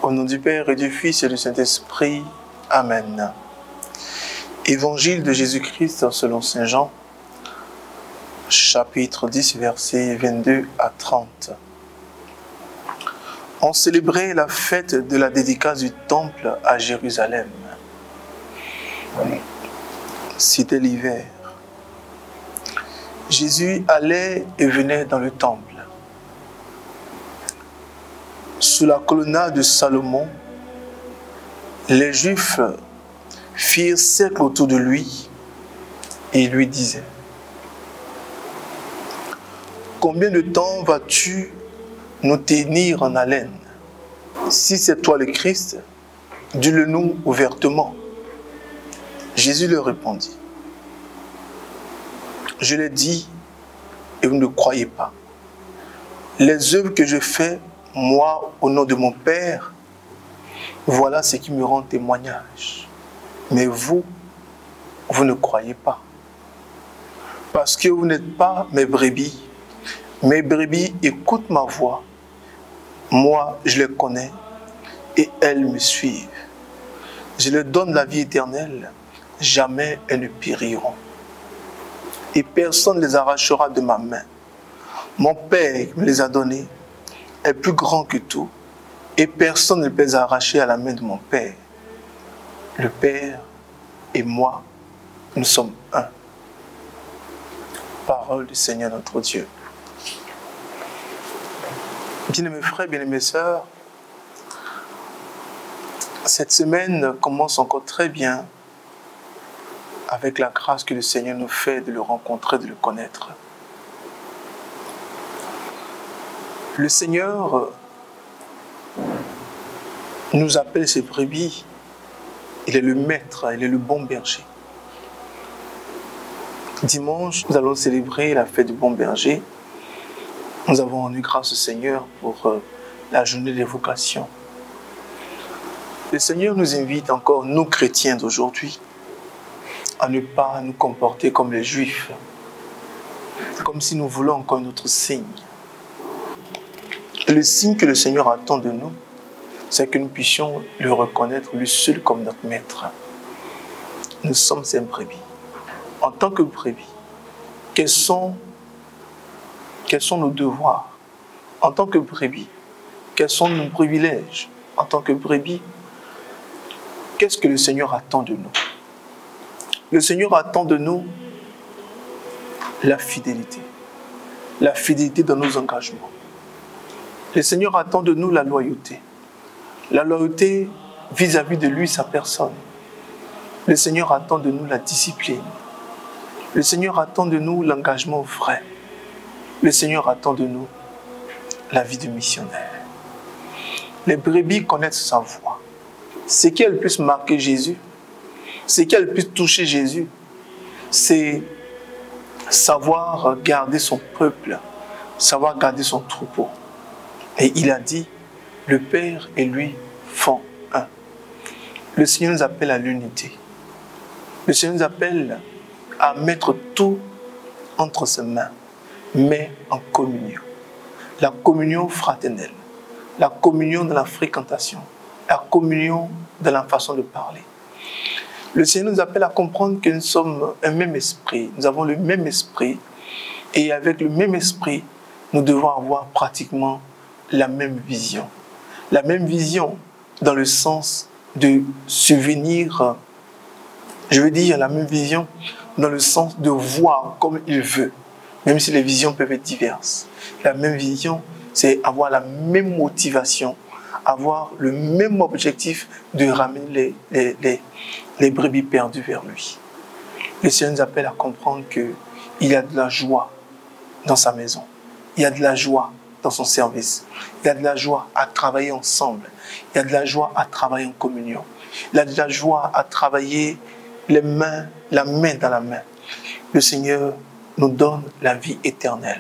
Au nom du Père et du Fils et du Saint-Esprit. Amen. Évangile de Jésus-Christ selon Saint Jean, chapitre 10, versets 22 à 30. On célébrait la fête de la dédicace du temple à Jérusalem. C'était l'hiver. Jésus allait et venait dans le temple. Sous la colonnade de Salomon, les Juifs firent cercle autour de lui et lui disaient: combien de temps vas-tu nous tenir en haleine? Si c'est toi le Christ, dis-le-nous ouvertement. Jésus leur répondit: je l'ai dit et vous ne croyez pas. Les œuvres que je fais, moi, au nom de mon Père, voilà ce qui me rend témoignage. Mais vous, vous ne croyez pas. Parce que vous n'êtes pas mes brebis. Mes brebis écoutent ma voix. Moi, je les connais et elles me suivent. Je leur donne la vie éternelle. Jamais elles ne périront. Et personne ne les arrachera de ma main. Mon Père me les a donnés est plus grand que tout, et personne ne peut les arracher à la main de mon Père. Le Père et moi, nous sommes un. Parole du Seigneur notre Dieu. Bien-aimés frères, bien-aimées sœurs, cette semaine commence encore très bien avec la grâce que le Seigneur nous fait de le rencontrer, de le connaître. Le Seigneur nous appelle ses brebis. Il est le maître, il est le bon berger. Dimanche, nous allons célébrer la fête du bon berger. Nous avons rendu grâce au Seigneur pour la journée des vocations. Le Seigneur nous invite encore, nous chrétiens d'aujourd'hui, à ne pas nous comporter comme les Juifs, comme si nous voulons encore un autre signe. Le signe que le Seigneur attend de nous, c'est que nous puissions le reconnaître, lui seul comme notre maître. Nous sommes ses brebis. En tant que brebis, quels sont nos devoirs? En tant que brebis, quels sont nos privilèges? En tant que brebis, qu'est-ce que le Seigneur attend de nous? Le Seigneur attend de nous la fidélité. La fidélité dans nos engagements. Le Seigneur attend de nous la loyauté. La loyauté vis-à-vis de lui, sa personne. Le Seigneur attend de nous la discipline. Le Seigneur attend de nous l'engagement vrai. Le Seigneur attend de nous la vie de missionnaire. Les brebis connaissent sa voix. Ce qu'elles puissent marquer Jésus, ce qu'elles puissent toucher Jésus, c'est savoir garder son peuple, savoir garder son troupeau. Et il a dit, le Père et lui font un. Le Seigneur nous appelle à l'unité. Le Seigneur nous appelle à mettre tout entre ses mains, mais en communion. La communion fraternelle, la communion de la fréquentation, la communion de la façon de parler. Le Seigneur nous appelle à comprendre que nous sommes un même esprit, nous avons le même esprit, et avec le même esprit, nous devons avoir pratiquement la même vision. La même vision dans le sens de subvenir, je veux dire la même vision dans le sens de voir comme il veut, même si les visions peuvent être diverses. La même vision, c'est avoir la même motivation, avoir le même objectif de ramener les brebis perdues vers lui. Le Seigneur nous appelle à comprendre qu'il y a de la joie dans sa maison, il y a de la joie dans son service. Il y a de la joie à travailler ensemble. Il y a de la joie à travailler en communion. Il y a de la joie à travailler la main dans la main. Le Seigneur nous donne la vie éternelle.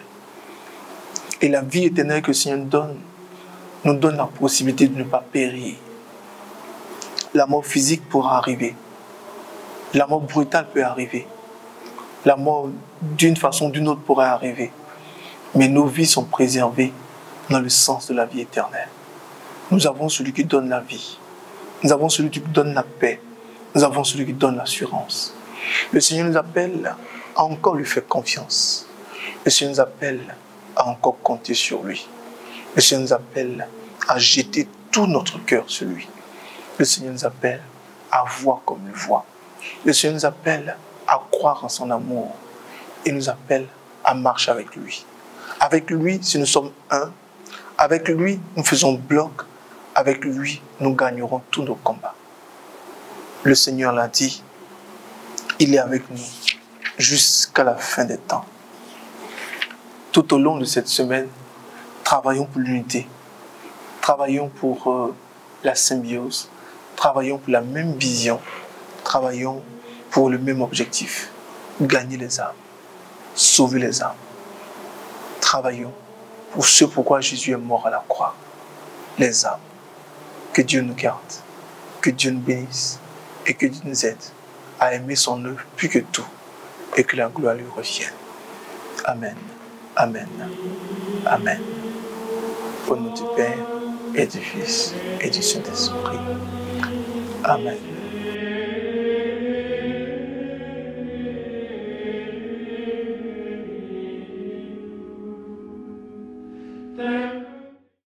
Et la vie éternelle que le Seigneur nous donne la possibilité de ne pas périr. La mort physique pourra arriver. La mort brutale peut arriver. La mort d'une façon ou d'une autre pourrait arriver. Mais nos vies sont préservées dans le sens de la vie éternelle. Nous avons celui qui donne la vie. Nous avons celui qui donne la paix. Nous avons celui qui donne l'assurance. Le Seigneur nous appelle à encore lui faire confiance. Le Seigneur nous appelle à encore compter sur lui. Le Seigneur nous appelle à jeter tout notre cœur sur lui. Le Seigneur nous appelle à voir comme il voit. Le Seigneur nous appelle à croire en son amour. Et nous appelle à marcher avec lui. Avec lui, si nous sommes un, avec lui, nous faisons bloc. Avec lui, nous gagnerons tous nos combats. Le Seigneur l'a dit, il est avec nous jusqu'à la fin des temps. Tout au long de cette semaine, travaillons pour l'unité. Travaillons pour la symbiose. Travaillons pour la même vision. Travaillons pour le même objectif. Gagner les âmes. Sauver les âmes. Travaillons pour ce pourquoi Jésus est mort à la croix. Les âmes. Que Dieu nous garde. Que Dieu nous bénisse. Et que Dieu nous aide à aimer son œuvre plus que tout. Et que la gloire lui revienne. Amen. Amen. Amen. Au nom du Père et du Fils et du Saint-Esprit. Amen.